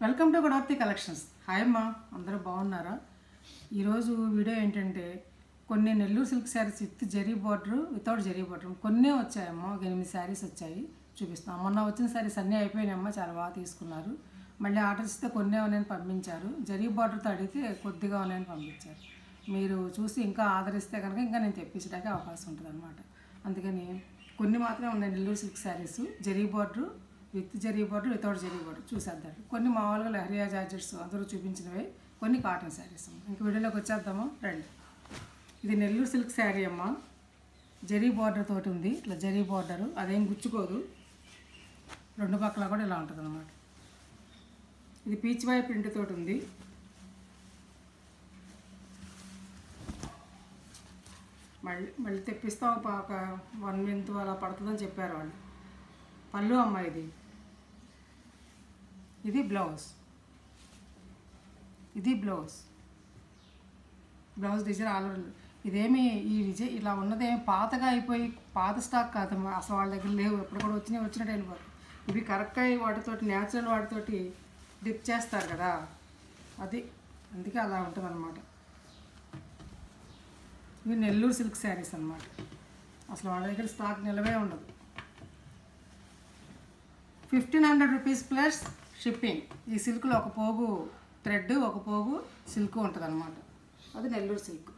Welcome to Godavarthi collections. Hi అమ్మా, అందరూ బాగున్నారా? ఈరోజు వీడియో ఏంటంటే కొన్ని Nellore silk saris with zari border, without zari border కొన్నే వచ్చాయమ్మా. 8 శారీస్ వచ్చాయి, చూపిస్తాం. మొన్న వచ్చిన శారీస్ అన్నీ అయిపోయినాయమ్మా, చాలా బాగా తీసుకున్నారు. మళ్ళీ ఆర్డర్స్ ఇస్తే కొన్నే ఉన్నాయని పంపించారు. జరీ బార్డర్తో అడిగితే కొద్దిగా ఉన్నాయని పంపించారు. మీరు చూసి ఇంకా ఆదరిస్తే కనుక ఇంకా నేను తెప్పించడానికి అవకాశం ఉంటుంది అనమాట. అందుకని కొన్ని మాత్రమే ఉన్నాయి Nellore silk saris, zari border, with zari border, without zari border చూసేద్దాం. కొన్ని మామూలుగా లహరియా జార్జెట్స్ అందరూ చూపించినవి, కొన్ని కాటన్ శారీస్. ఇంక వీడియోలోకి వచ్చేద్దాము రండి. ఇది నెల్లూరు సిల్క్ శారీ అమ్మ, జరీ బార్డర్ తోటి ఉంది. ఇట్లా జరీ బార్డరు, అదేం గుచ్చుకోదు, రెండు పక్కల కూడా ఇలా ఉంటుంది అన్నమాట. ఇది పీచ్ బాయ్ ప్రింట్ తోటి ఉంది. మళ్ళీ తెప్పిస్తాం, ఒక 1 month అలా పడుతుందని చెప్పారు వాళ్ళు. పళ్ళు అమ్మ ఇది బ్లౌజ్, ఇది బ్లౌజ్ డిజైన్ ఆల్రెడీ. ఇదేమి ఈ విజయ్ ఇలా ఉన్నదేమి పాతగా అయిపోయి పాత స్టాక్ కాదమ్మా, అసలు వాళ్ళ దగ్గర లేవు. ఎప్పుడు కూడా వచ్చినట్టు వెళ్ళిపోతాయి. ఇవి కరెక్ట్గా వాటితోటి న్యాచురల్ వాటితోటి డిప్ చేస్తారు కదా, అది అందుకే అలా ఉంటుంది అన్నమాట. ఇవి నెల్లూరు సిల్క్ శారీస్ అన్నమాట. అసలు వాళ్ళ దగ్గర స్టాక్ నిలవే ఉండదు. 1500 రూపీస్ ప్లస్ షిప్పింగ్. ఈ సిల్క్లో ఒక పోగు థ్రెడ్, ఒక పోగు సిల్క్ ఉంటుంది అన్నమాట. అది నెల్లూరు సిల్క్.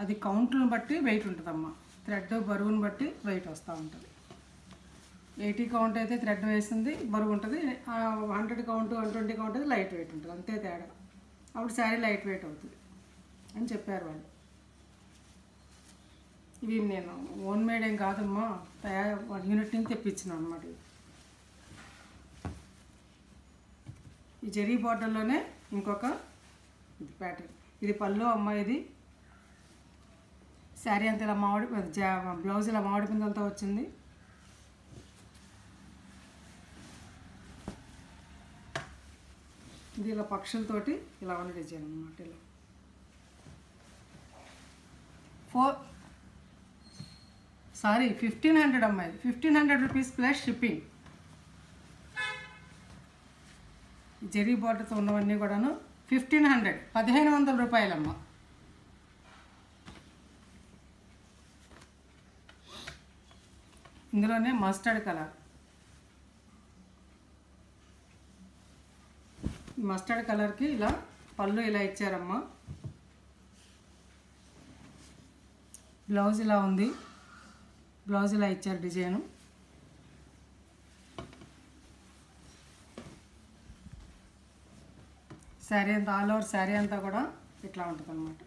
అది కౌంట్లను బట్టి వెయిట్ ఉంటుందమ్మా. థ్రెడ్ బరువుని బట్టి వెయిట్ వస్తూ ఉంటుంది. 80 కౌంట్ అయితే థ్రెడ్ వేసింది బరువు ఉంటుంది, 100 కౌంట్ 120 కౌంట్ అయితే లైట్ వెయిట్ ఉంటుంది, అంతే తేడా. అప్పుడు శారీ లైట్ వెయిట్ అవుతుంది అని చెప్పారు వాళ్ళు. ఇవి నేను ఓన్ మేడ్ ఏం కాదమ్మా, 1 యూనిట్ నుంచి తెప్పించినాను అనమాట. ఈ జరీ బార్డర్లోనే ఇంకొక ఇది ప్యాటర్న్. ఇది పళ్ళు అమ్మ. ఇది శారీ అంతా ఇలా బ్లౌజ్ ఇలా మామిడి పిందలతో వచ్చింది. ఇది ఇలా పక్షులతోటి ఇలా ఉన్న డిజైన్ అనమాట. ఇలా 1500 అమ్మ. ఇది 1500 రూపీస్ ప్లస్ షిప్పింగ్. జరీ బార్డర్తో ఉన్నవన్నీ కూడాను 1500, 1500 రూపాయలమ్మ. ఇందులోనే మస్టర్డ్ కలర్, మస్టర్డ్ కలర్కి ఇలా పళ్ళు ఇలా ఇచ్చారమ్మా. బ్లౌజ్ ఇలా ఉంది, బ్లౌజ్ ఇలా ఇచ్చారు డిజైను. శారీ అంతా ఆల్ ఓవర్ శారీ అంతా కూడా ఇట్లా ఉంటుంది అన్నమాట.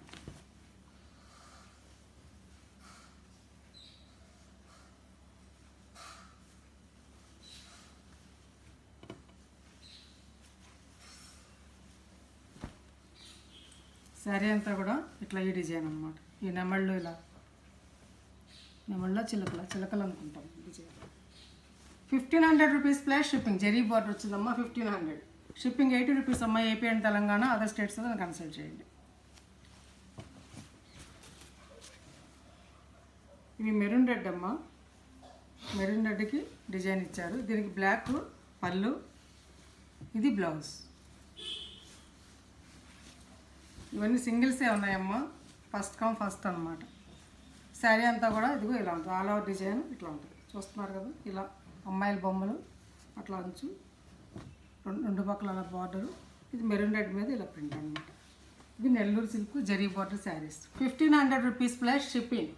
శారీ అంతా కూడా ఇట్లా ఈ డిజైన్ అనమాట. ఈ నెమళ్ళు ఇలా నెమళ్ళ చిలకలు అనుకుంటాం design. 1500 rupees plus shipping. Zari border వచ్చిందమ్మా 1500. షిప్పింగ్ 80 రూపీస్ అమ్మ. AP and Telangana, other states దాన్ని కన్సల్ట్ చేయండి. ఇవి మెరూన్ రెడ్ అమ్మ. మెరూన్ రెడ్కి డిజైన్ ఇచ్చారు. దీనికి బ్లాక్ పళ్ళు, ఇది బ్లౌజ్. ఇవన్నీ సింగిల్సే ఉన్నాయమ్మా, ఫస్ట్ కమ్ ఫస్ట్ అనమాట. శారీ అంతా కూడా ఇదిగో ఇలా ఉంటుంది, ఆల్ ఓవర్ డిజైన్ ఇట్లా ఉంటుంది. చూస్తున్నారు కదా, ఇలా అమ్మాయిల బొమ్మలు అట్లా అంచు, రెండు పక్కల అలా బార్డరు. ఇది మెరూన్ రెడ్ మీద ఇలా ప్రింట్ అనమాట. ఇది Nellore silk zari border saris. 1500 rupees plus shipping.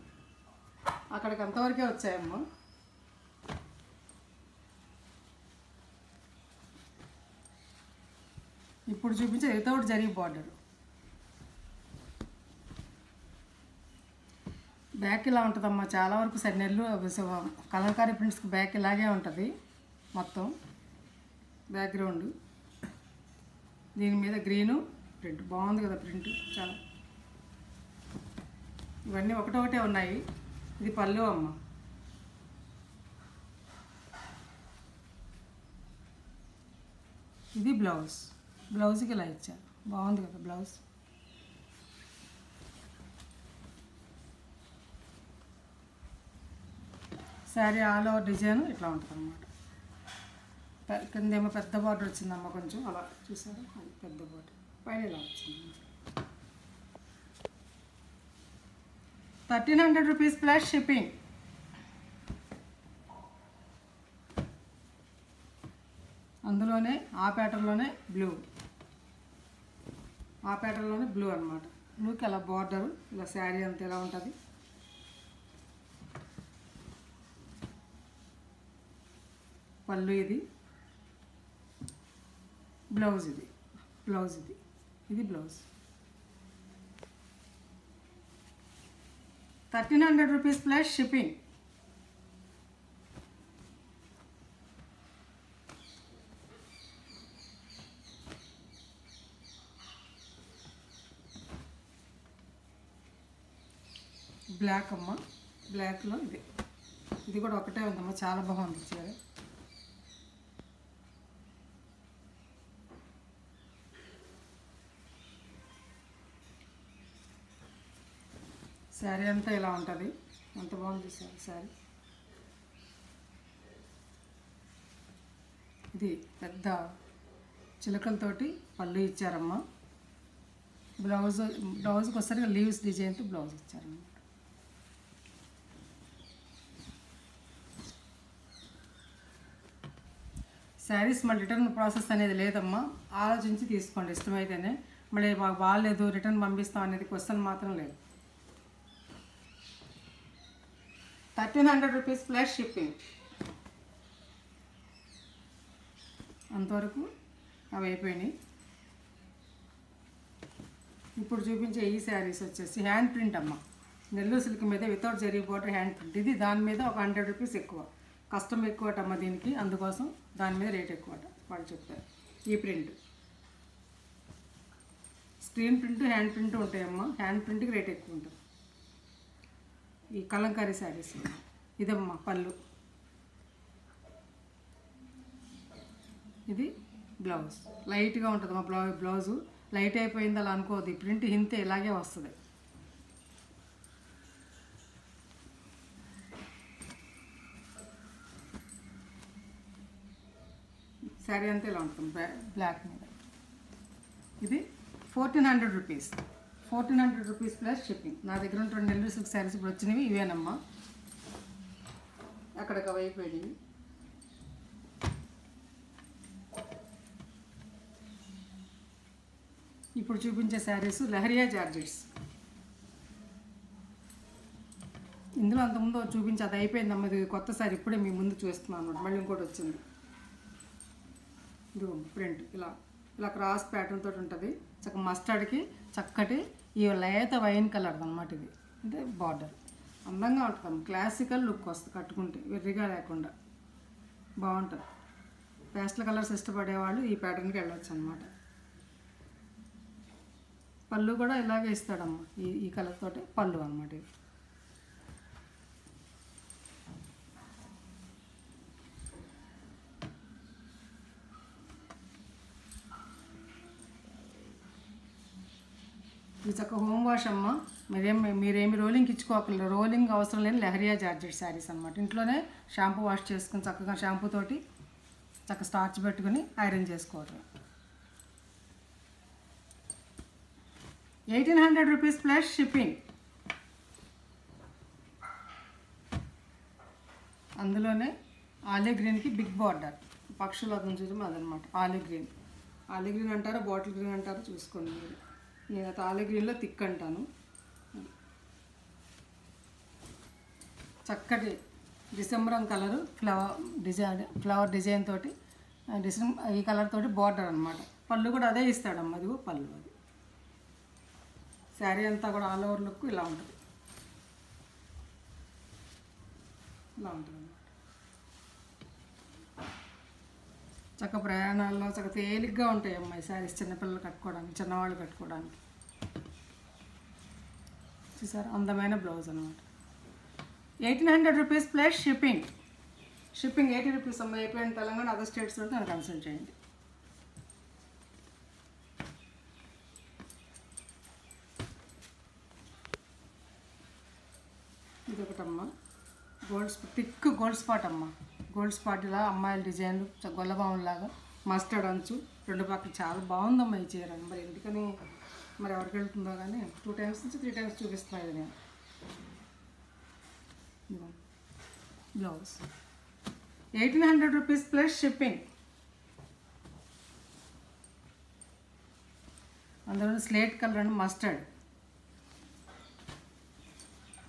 అక్కడికి అంతవరకే వచ్చాయమ్మా. ఇప్పుడు చూపించే వితౌట్ జరీ బార్డర్. బ్యాక్ ఇలా ఉంటుందమ్మా. చాలా వరకు సరే నెల్లూరు కలంకారీ ప్రింట్స్కి బ్యాక్ ఇలాగే ఉంటుంది మొత్తం బ్యాక్గ్రౌండ్. దీని మీద గ్రీను ప్రింట్ బాగుంది కదా, ప్రింట్ చాలా. ఇవన్నీ ఒకటొకటే ఉన్నాయి. ఇది పళ్ళు అమ్మ. ఇది బ్లౌజ్. బ్లౌజ్కి ఇలా ఇచ్చారు, బాగుంది కదా blouse. Sari all over design ఇట్లా ఉంటుంది అన్నమాట. కిందేమో పెద్ద బార్డర్ వచ్చిందమ్మ, కొంచెం అలా చూసారా, అది పెద్ద బార్డర్, పైన ఇలా వచ్చింది. 1300 రూపీస్ ప్లస్ షిప్పింగ్. అందులోనే ఆ ప్యాటర్న్లోనే బ్లూ, ఆ ప్యాటర్న్లోనే బ్లూ అనమాట. బ్లూకి అలా బార్డరు, ఇలా శారీ అంతా ఎలా ఉంటుంది. పళ్ళు ఇది, బ్లౌజ్ ఇది, బ్లౌజ్ ఇది, ఇది blouse. 1300 rupees plus shipping. Black అమ్మ, బ్లాక్లో ఇది, ఇది కూడా ఒకటే ఉందమ్మ, చాలా బాగుంది చీర. శారీ అంతా ఇలా ఉంటుంది, ఎంత బాగుంది శారీ. ఇది పెద్ద చిలకలతోటి పళ్ళు ఇచ్చారమ్మా. బ్లౌజ్కి వస్తారు లీవ్స్ డిజైన్తో బ్లౌజ్ ఇచ్చారన్నమాట. శారీస్ మళ్ళీ రిటర్న్ ప్రాసెస్ అనేది లేదమ్మా, ఆలోచించి తీసుకోండి. ఇష్టమైతేనే, మళ్ళీ మాకు బాగాలేదు రిటర్న్ పంపిస్తాం అనేది క్వశ్చన్ మాత్రం లేదు. 1300 రూపీస్ ప్లస్ షిప్పింగ్. అంతవరకు అవి అయిపోయినాయి. ఇప్పుడు చూపించే ఈ శారీస్ వచ్చేసి హ్యాండ్ ప్రింట్ అమ్మ, నెల్లూరు సిల్క్ మీద without zari border hand print. ఇది దాని మీద ఒక 100 రూపీస్ ఎక్కువ, కస్టమ్ ఎక్కువటమ్మ దీనికి, అందుకోసం దాని మీద రేట్ ఎక్కువట వాళ్ళు చెప్తారు. ఈ print screen print, hand print ఉంటాయమ్మ. హ్యాండ్ ప్రింట్కి రేట్ ఎక్కువ ఉంటుంది. ఈ కలంకారీ శారీస్ ఇదమ్మా పళ్ళు, ఇది బ్లౌజ్. లైట్గా ఉంటుందమ్మా బ్లౌజు, లైట్ అయిపోయింది అలా అనుకోవద్దు. ఈ ప్రింట్ ఇంతే ఇలాగే వస్తుంది. శారీ అంతా ఇలా ఉంటుంది బ్లాక్ మీద. ఇది 1400 రూపీస్. 1400 rupees plus shipping. నా దగ్గర ఉన్న 2 నెల్లూరు సిల్క్ శారీస్ ఇప్పుడు వచ్చినవి ఇవేనమ్మా, అక్కడికి అవి అయిపోయినాయి. ఇప్పుడు చూపించే శారీస్ లహరియా జార్జెట్స్. ఇందులో అంతకుముందు చూపించి అది అయిపోయిందమ్మా, ఇది కొత్త శారీ ఇప్పుడే మీ ముందు చూస్తున్నాను అనమాట. మళ్ళీ ఇంకోటి వచ్చింది, ఇది ప్రింట్ ఇలా ఇలా క్రాస్ ప్యాటర్న్ తోటి ఉంటుంది. చక్కగా మస్టర్డ్కి చక్కటి ఈ లేత వైన్ కలర్ అనమాట. ఇది అంటే బార్డర్ అందంగా ఉంటుంది, క్లాసికల్ లుక్ వస్తుంది కట్టుకుంటే, వెర్రిగా లేకుండా బాగుంటుంది. పేస్టల్ కలర్స్ ఇష్టపడేవాళ్ళు ఈ ప్యాటర్న్కి వెళ్ళొచ్చు అనమాట. పళ్ళు కూడా ఇలాగే ఇస్తాడమ్మా, ఈ కలర్ తోటి పళ్ళు అనమాట. ఇది ఇది చక్కగా హోమ్ వాష్ అమ్మ. మీరేమి రోలింగ్కి ఇచ్చుకోకలేదు, రోలింగ్ అవసరం లేని లహరియా జార్జెట్ శారీస్ అనమాట. ఇంట్లోనే షాంపూ వాష్ చేసుకుని చక్కగా షాంపూ తోటి చక్కగా స్టార్చ్ పెట్టుకుని ఐరన్ చేసుకోవటం. 1800 రూపీస్ ప్లస్ షిప్పింగ్. అందులోనే ఆలివ్ గ్రీన్కి బిగ్ బార్డర్, పక్షులు అదం చూసాము అదనమాట. ఆలివ్ గ్రీన్, ఆలివ్ గ్రీన్ అంటారో బాటిల్ గ్రీన్ అంటారో చూసుకోండి మీరు. నేనైతే ఆలివ్ గ్రీన్లో థిక్ అంటాను. చక్కటి డిసెంబరం కలరు ఫ్లవర్ డిజైన్ తోటి ఈ కలర్ తోటి బార్డర్ అనమాట. పళ్ళు కూడా అదే ఇస్తాడమ్మ, అదిగో పళ్ళు. అది శారీ అంతా కూడా ఆల్ ఓవర్ లుక్ ఇలా ఉంటుంది, ఇలా ఉంటుంది అన్నమాట. చక్క ప్రయాణాల్లో చక్క తేలిగ్గా ఉంటాయి అమ్మాయి శారీస్, చిన్నపిల్లలు కట్టుకోవడానికి, చిన్నవాళ్ళు కట్టుకోవడానికి. చూసారు, అందమైన బ్లౌజ్ అనమాట. 1800 rupees plus shipping. Shipping 80 rupees అమ్మాయి. అయిపోయిన తెలంగాణ అదర్ స్టేట్స్ ఉంటే నన్ను కన్సల్ట్ చేయండి. ఇదొకటమ్మా, థిక్ గోల్డ్ స్పాట్ అమ్మ. గోల్డ్ స్పాట్లా అమ్మాయిల డిజైన్లు గొల్లబాములాగా మస్టర్డ్ అంచు రెండు పక్కల చాలా బాగుందమ్మా ఈ చీర. మరి ఎందుకని మరి ఎవరికి వెళ్తుందో కానీ 2 times నుంచి 3 times చూపిస్తున్నాను ఇది నేను. Blouse 1800 rupees plus shipping. అందులో స్లేట్ కలర్ అండ్ మస్టర్డ్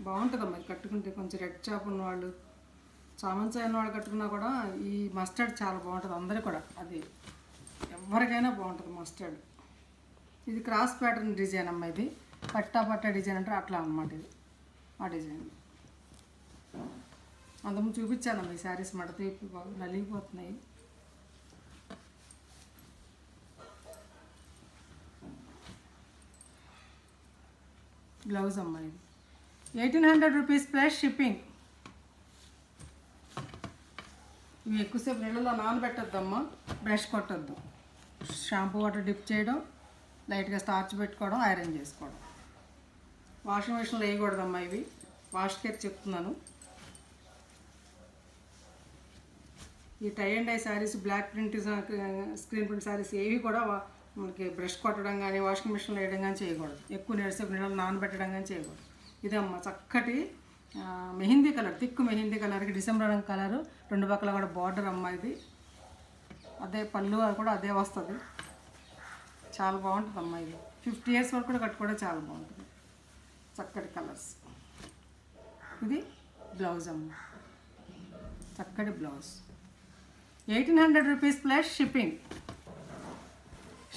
బాగుంటుందమ్మా. ఇది కట్టుకుంటే కొంచెం రెడ్ చాప్ ఉన్నవాళ్ళు, చామంతి అయిన వాళ్ళు కట్టుకున్నా కూడా ఈ మస్టర్డ్ చాలా బాగుంటుంది. అందరూ కూడా అది ఎవరికైనా బాగుంటుంది మస్టర్డ్. ఇది క్రాస్ ప్యాటర్న్ డిజైన్ అమ్మ. ఇది పట్టా డిజైన్ అంటారు అట్లా అన్నమాట. ఇది ఆ డిజైన్ అందుకు చూపించానమ్మా. ఈ శారీస్ మడత నలిగిపోతున్నాయి. బ్లౌజ్ అమ్మ. ఇది 1800 రూపీస్ ప్లస్ షిప్పింగ్. ఇవి ఎక్కువసేపు నీళ్ళలో నానబెట్టొద్దమ్మా. బ్రష్ కొట్టద్దు. షాంపూ వాటర్ డిప్ చేయడం, లైట్గా స్టార్చ్ పెట్టుకోవడం, ఐరన్ చేసుకోవడం. వాషింగ్ మిషన్లో వేయకూడదమ్మా. ఇవి వాష్ కేర్ చెప్తున్నాను. ఈ tie and dye saris, block print, screen print saris ఏవి కూడా మనకి బ్రష్ కొట్టడం కానీ వాషింగ్ మిషన్లో వేయడం కానీ చేయకూడదు. ఎక్కువ నీళ్ళసేపు నీళ్ళలో నానబెట్టడం కానీ చేయకూడదు. ఇదమ్మా చక్కటి మెహందీ కలర్, థిక్ మెహందీ కలర్కి డిసెంబర్ రంగు కలరు, రెండు పక్కల కూడా బార్డర్ అమ్మ. ఇది అదే పళ్ళు అది కూడా అదే వస్తుంది. చాలా బాగుంటుంది అమ్మ. ఇది 50 years వరకు కూడా కట్టుకోవడం చాలా బాగుంటుంది. చక్కటి కలర్స్. ఇది బ్లౌజ్ అమ్మ. చక్కటి blouse 1800 rupees plus shipping.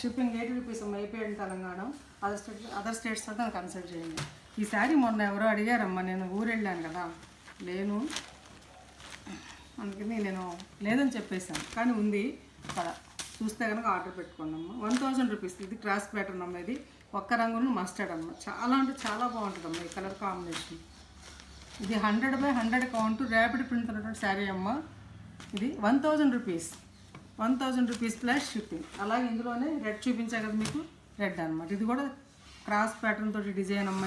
Shipping 80 rupees అమ్మ. అయిపోయాడు తెలంగాణ. అదర్ స్టేట్స్ అయితే నాకు కన్సల్ట్ చేయండి. ఈ శారీ మొన్న ఎవరో అడిగారమ్మా. నేను ఊరు వెళ్ళాను కదా, లేను అందుకని నేను లేదని చెప్పేశాను. కానీ ఉంది కదా, చూస్తే కనుక ఆర్డర్ పెట్టుకోండి అమ్మ. 1000 రూపీస్. ఇది క్రాస్ ప్యాటర్న్ అమ్మ. ఇది ఒక్క రంగును మస్టర్డ్ అమ్మ. చాలా అంటే చాలా బాగుంటుంది అమ్మ ఈ కలర్ కాంబినేషన్. ఇది 100/100 కౌంట్ ర్యాపిడ్ ప్రింట్ ఉన్నటువంటి శారీ అమ్మ. ఇది 1000 రూపీస్. 1000 rupees plus shipping. అలాగే ఇందులోనే రెడ్ చూపించా కదా మీకు, రెడ్ అనమాట. ఇది కూడా క్రాస్ ప్యాటర్న్ తోటి డిజైన్ అమ్మ.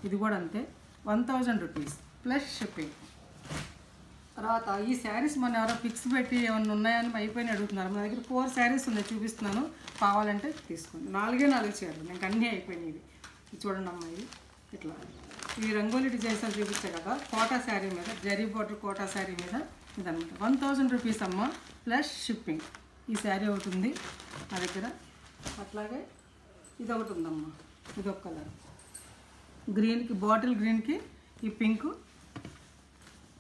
ఇది కూడా అంతే 1000 రూపీస్ ప్లస్ షిప్పింగ్. తర్వాత ఈ శారీస్ మన ఎవరో పిక్స్ పెట్టి ఏమన్నా ఉన్నాయని అయిపోయిన అడుగుతున్నారు. మన దగ్గర 4 శారీస్ ఉన్నాయి, చూపిస్తున్నాను. కావాలంటే తీసుకోండి. 4 చీరలు నాకు అన్నీ అయిపోయినాయి. ఇది చూడండి అమ్మ. ఇది ఇట్లా ఈ రంగోలీ డిజైన్స్ అని చూపించా కదా, కోటా శారీ మీద, జరీ బోర్డర్ కోటా శారీ మీద ఇదన్నమాట. 1000 రూపీస్ అమ్మ ప్లస్ షిప్పింగ్. ఈ శారీ ఒకటి ఉంది నా దగ్గర. అట్లాగే ఇది ఒకటి ఉందమ్మా. ఇది ఒక కలర్ గ్రీన్కి, బాటిల్ గ్రీన్కి ఈ పింక్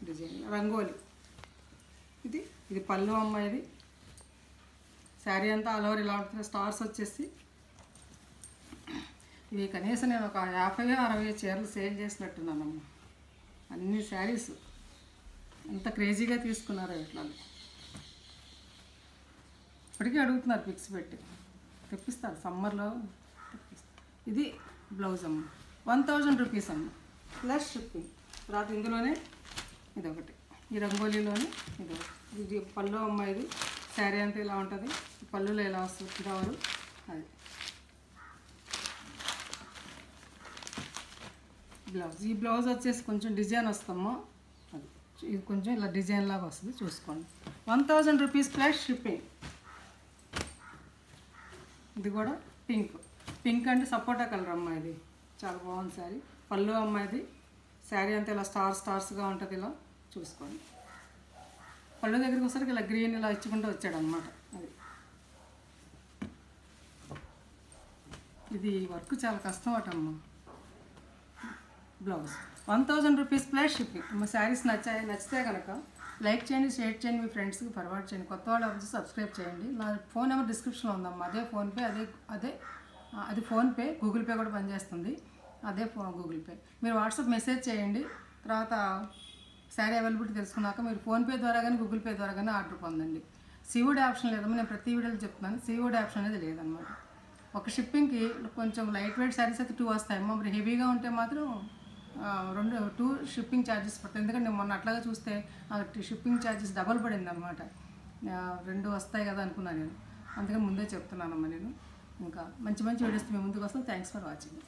డిజైన్ రంగోలి. ఇది పళ్ళు అమ్మ. ఇది శారీ అంతా ఆల్ ఓవర్ ఇలా ఉంటుంది. స్టార్స్ వచ్చేసి ఇవి కనీసం నేను ఒక 50-60 చీరలు సేల్ చేసినట్టున్నానమ్మా. అన్ని శారీస్ ఎంత క్రేజీగా తీసుకున్నారో ఇట్లా. ఇప్పటికీ అడుగుతున్నారు పిక్స్ పెట్టి, తెప్పిస్తారు సమ్మర్లో తెప్పిస్తారు. ఇది బ్లౌజ్ అమ్మ. 1000 రూపీస్ అమ్మ ప్లస్ షిప్పింగ్. తర్వాత ఇందులోనే ఇదొకటి, ఈ రంగోలీలోనే ఇది పళ్ళు అమ్మ. ఇది శారీ అంతా ఇలా ఉంటుంది, పళ్ళులో ఇలా వస్తుంది ఫ్లవరు. అది బ్లౌజ్. ఈ బ్లౌజ్ వచ్చేసి కొంచెం డిజైన్ వస్తామో, అది ఇది కొంచెం ఇలా డిజైన్ లాగా వస్తుంది, చూసుకోండి. 1000 రూపీస్ ప్లస్ షిప్పింగ్. ఇది కూడా పింక్ అంటే సపోటా కలర్ అమ్మ. ఇది చాలా బాగుంది శారీ. పళ్ళు అమ్మ. ఇది శారీ అంతా ఇలా స్టార్స్గా ఉంటుంది, ఇలా చూసుకోండి. పళ్ళు దగ్గరికి వచ్చేసరికి ఇలా గ్రీన్ ఇలా ఇచ్చుకుంటూ వచ్చాడు అనమాట. అది ఇది వర్క్ చాలా కష్టం అటమ్మా. Blouse 1000 rupees plus shipping. మా శారీస్ నచ్చితే కనుక లైక్ చేయండి, షేర్ చేయండి, మీ ఫ్రెండ్స్కి ఫార్వర్డ్ చేయండి. కొత్త వాళ్ళు వచ్చి సబ్స్క్రైబ్ చేయండి. నా ఫోన్ నెంబర్ డిస్క్రిప్షన్లో ఉందమ్మా. అదే ఫోన్పే, అది ఫోన్పే, గూగుల్ పే కూడా పనిచేస్తుంది. అదే గూగుల్ పే. మీరు వాట్సాప్ మెసేజ్ చేయండి. తర్వాత శారీ అవైలబిలిటీ తెలుసుకున్నాక మీరు ఫోన్పే ద్వారా కానీ గూగుల్ పే ద్వారా కానీ ఆర్డర్ పొందండి. సిఓడి ఆప్షన్ లేదమ్మా. నేను ప్రతి వీడియోలో చెప్తున్నాను, సిఓడి ఆప్షన్ అనేది లేదన్నమాట. ఒక షిప్పింగ్కి కొంచెం లైట్ వెయిట్ శారీస్ అయితే 2 వస్తాయమ్మా. మరి హెవీగా ఉంటే మాత్రం 2 షిప్పింగ్ ఛార్జెస్ పడతాయి. ఎందుకంటే నేను మొన్న అట్లాగా చూస్తే షిప్పింగ్ ఛార్జెస్ డబల్ పడింది అనమాట. 2 వస్తాయి కదా అనుకున్నాను నేను. అందుకని ముందే చెప్తున్నానమ్మా నేను. ఇంకా మంచి వీడియోస్ మేము ముందుకు వస్తాం. Thanks for watching.